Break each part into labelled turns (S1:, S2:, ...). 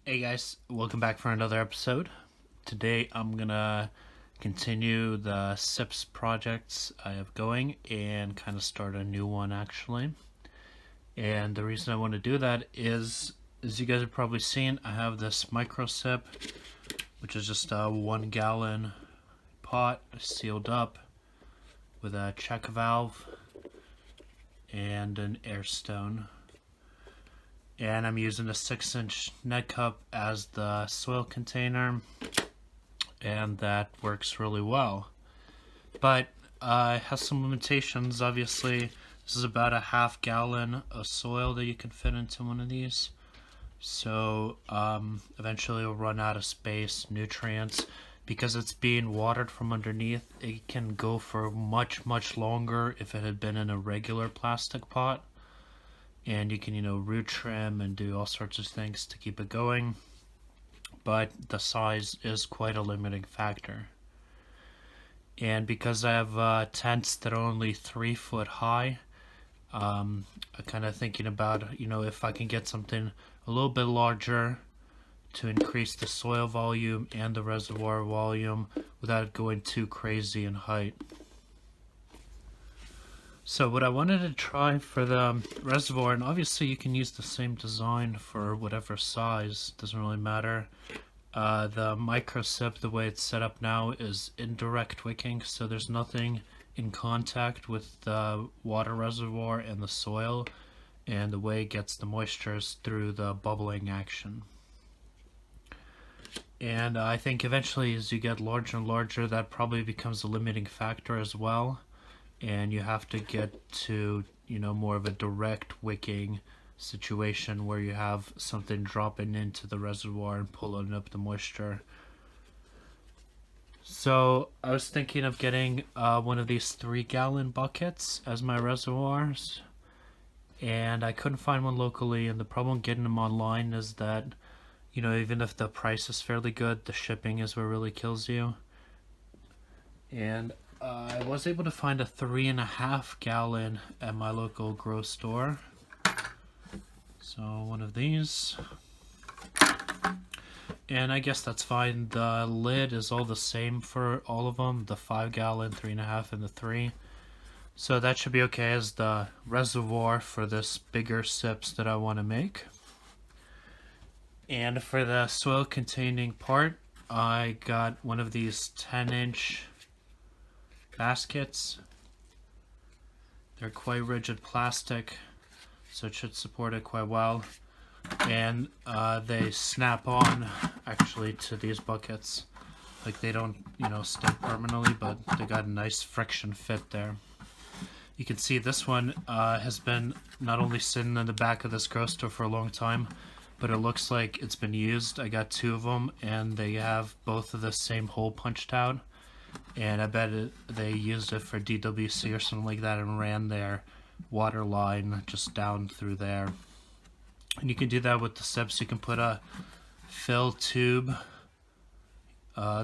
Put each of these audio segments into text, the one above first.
S1: Hey guys, welcome back for another episode. Today I'm gonna continue the SIPs projects I have going and kind of start a new one actually. And the reason I want to do that is, as you guys have probably seen, I have this microSIP, which is just a 1 gallon pot sealed up with a check valve and an air stone. And I'm using a 6-inch net cup as the soil container, and that works really well. But it has some limitations. Obviously, this is about a half gallon of soil that you can fit into one of these. So eventually it'll run out of space, nutrients. Because it's being watered from underneath, it can go for much longer if it had been in a regular plastic pot. And you can, root trim and do all sorts of things to keep it going. But the size is quite a limiting factor. And because I have tents that are only 3 foot high, I'm kind of thinking about, if I can get something a little bit larger to increase the soil volume and the reservoir volume without it going too crazy in height. So what I wanted to try for the reservoir, and obviously you can use the same design for whatever size, doesn't really matter. The microSIP, the way it's set up now, is indirect wicking, so there's nothing in contact with the water reservoir and the soil, and the way it gets the moisture is through the bubbling action. And I think eventually as you get larger and larger, that probably becomes a limiting factor as well. And you have to get to, more of a direct wicking situation where you have something dropping into the reservoir and pulling up the moisture. So I was thinking of getting one of these 3-gallon buckets as my reservoirs, and I couldn't find one locally, and the problem getting them online is that, even if the price is fairly good, the shipping is what really kills you. And I was able to find a 3.5 gallon at my local grow store. So one of these. And I guess that's fine. The lid is all the same for all of them. The 5 gallon, 3.5, and the 3. So that should be okay as the reservoir for this bigger SIPs that I want to make. And for the soil containing part, I got one of these 10-inch baskets. They're quite rigid plastic, so it should support it quite well. And they snap on actually to these buckets. Like they don't, stick permanently, but they got a nice friction fit there. You can see this one has been not only sitting in the back of this grow store for a long time, but it looks like it's been used. I got 2 of them, and they have both of the same hole punched out. And I bet they used it for DWC or something like that and ran their water line just down through there. And you can do that with the SIPs. You can put a fill tube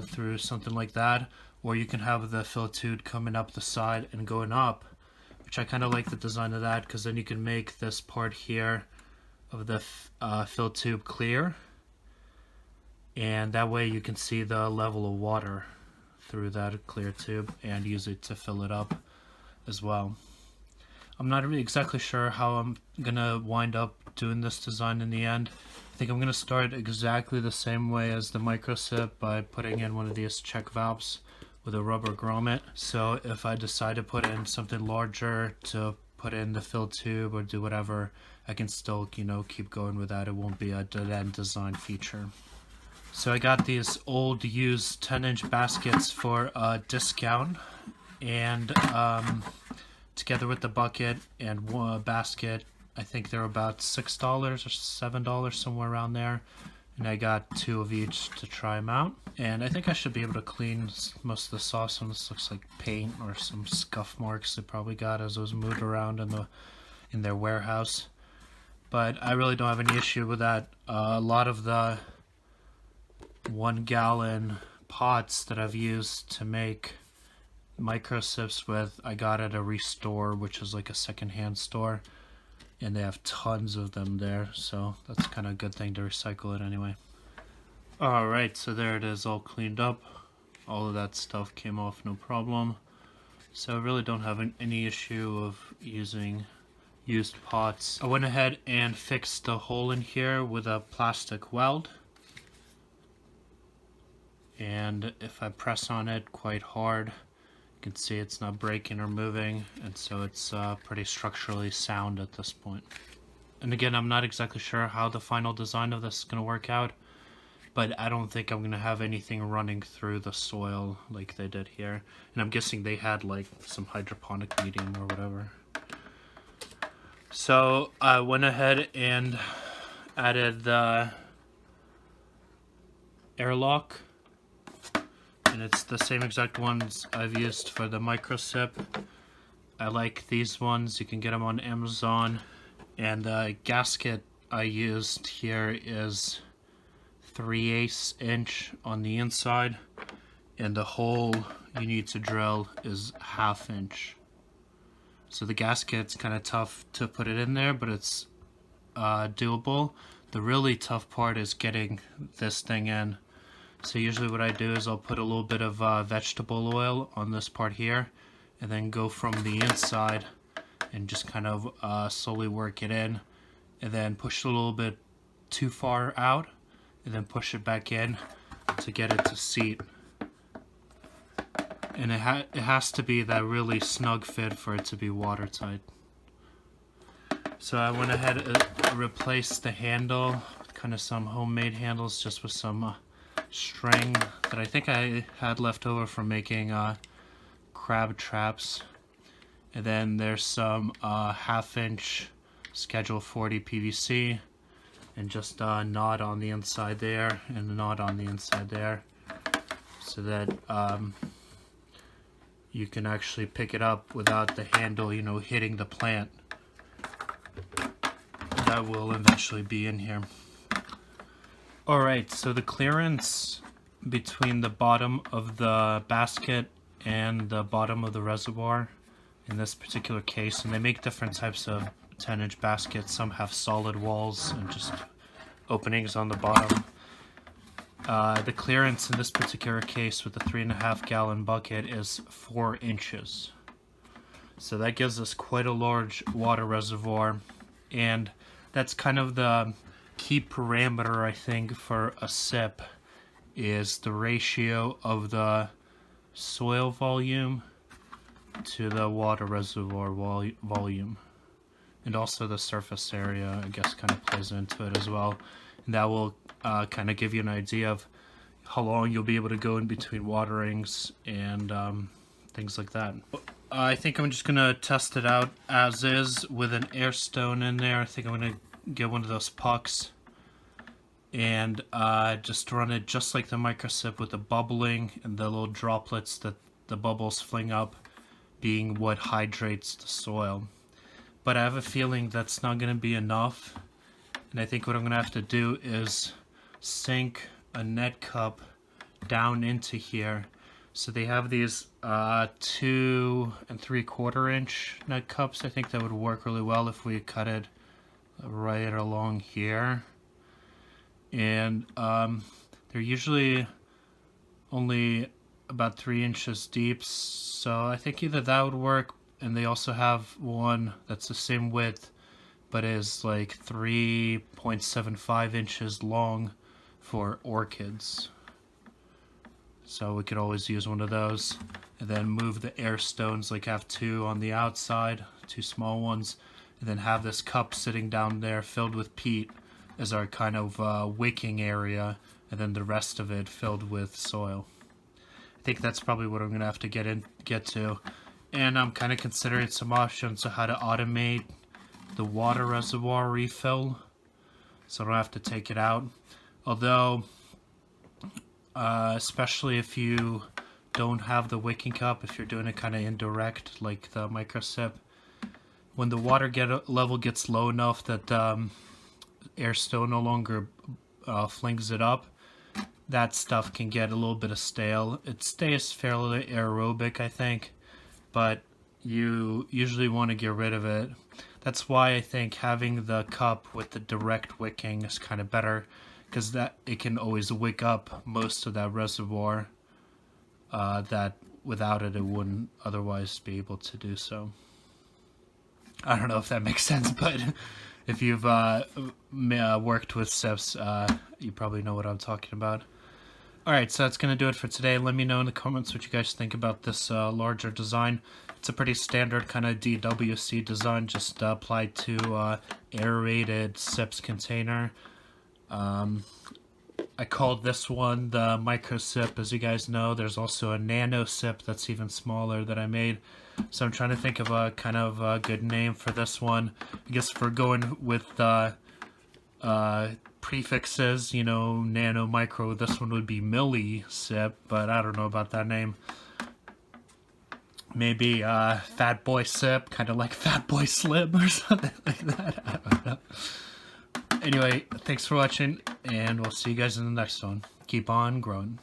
S1: through something like that, or you can have the fill tube coming up the side and going up, which I kind of like the design of that, because then you can make this part here of the fill tube clear, and that way you can see the level of water through that clear tube and use it to fill it up as well. I'm not really exactly sure how I'm gonna wind up doing this design in the end. I think I'm gonna start exactly the same way as the microSIP by putting in one of these check valves with a rubber grommet. So if I decide to put in something larger to put in the fill tube or do whatever, I can still, keep going with that. It won't be a dead-end design feature. So I got these old used 10-inch baskets for a discount, and together with the bucket and one basket, I think they're about $6 or $7, somewhere around there. And I got 2 of each to try them out. And I think I should be able to clean most of the sauce. And this looks like paint or some scuff marks they probably got as it was moved around in their warehouse. But I really don't have any issue with that. A lot of the 1-gallon pots that I've used to make microSIPs with, I got at a Restore, which is like a secondhand store, and they have tons of them there, so that's kind of a good thing to recycle it anyway. Alright, so there it is, all cleaned up. All of that stuff came off no problem. So I really don't have any issue of using used pots. I went ahead and fixed the hole in here with a plastic weld. And if I press on it quite hard, you can see it's not breaking or moving, and so it's pretty structurally sound at this point. And again, I'm not exactly sure how the final design of this is going to work out, but I don't think I'm going to have anything running through the soil like they did here. And I'm guessing they had like some hydroponic medium or whatever. So I went ahead and added the airlock. And it's the same exact ones I've used for the microSIP. I like these ones. You can get them on Amazon. And the gasket I used here is 3/8 inch on the inside, and the hole you need to drill is 1/2 inch. So the gasket's kind of tough to put it in there, but it's doable. The really tough part is getting this thing in. So usually what I do is I'll put a little bit of vegetable oil on this part here, and then go from the inside and just kind of slowly work it in, and then push it a little bit too far out, and then push it back in to get it to seat. And it has to be that really snug fit for it to be watertight. So I went ahead and replaced the handle, kind of some homemade handles, just with some string that I think I had left over from making crab traps. And then there's some 1/2 inch Schedule 40 PVC, and just a knot on the inside there, and a knot on the inside there, so that you can actually pick it up without the handle, you know, hitting the plant. That will eventually be in here. Alright, so the clearance between the bottom of the basket and the bottom of the reservoir in this particular case, and they make different types of 10-inch baskets. Some have solid walls and just openings on the bottom. The clearance in this particular case with the 3.5 gallon bucket is 4 inches. So that gives us quite a large water reservoir, and that's kind of the key parameter, I think, for a SIP, is the ratio of the soil volume to the water reservoir volume. And also the surface area, I guess, kind of plays into it as well. And that will kind of give you an idea of how long you'll be able to go in between waterings and things like that. I think I'm just going to test it out as is with an air stone in there. I think I'm going to get one of those pucks and just run it just like the microSIP, with the bubbling and the little droplets that the bubbles fling up being what hydrates the soil. But I have a feeling that's not going to be enough, and I think what I'm going to have to do is sink a net cup down into here. So they have these 2 3/4 inch net cups. I think that would work really well if we cut it right along here. And they're usually only about 3 inches deep, so I think either that would work. And they also have one that's the same width, but is like 3.75 inches long for orchids. So we could always use one of those, and then move the air stones, like have 2 on the outside, 2 small ones, and then have this cup sitting down there filled with peat as our kind of wicking area, and then the rest of it filled with soil. I think that's probably what I'm going to have to get to. And I'm kind of considering some options on how to automate the water reservoir refill, so I don't have to take it out. Although, especially if you don't have the wicking cup, if you're doing it kind of indirect like the microSIP, when the water level gets low enough that air stone no longer flings it up, that stuff can get a little bit of stale. It stays fairly aerobic, I think, but you usually want to get rid of it. That's why I think having the cup with the direct wicking is kind of better, because that it can always wick up most of that reservoir that without it wouldn't otherwise be able to do so. I don't know if that makes sense, but if you've worked with SIPs, you probably know what I'm talking about. Alright, so that's going to do it for today. Let me know in the comments what you guys think about this larger design. It's a pretty standard kind of DWC design, just applied to aerated SIPs container. I called this one the microSIP, as you guys know. There's also a nano SIP that's even smaller that I made. So I'm trying to think of a kind of a good name for this one. I guess if we're going with prefixes, you know, nano, micro, this one would be milli-SIP, but I don't know about that name. Maybe Fat Boy SIP, kind of like Fat Boy Slim or something like that. I don't know. Anyway, thanks for watching, and we'll see you guys in the next one. Keep on growing.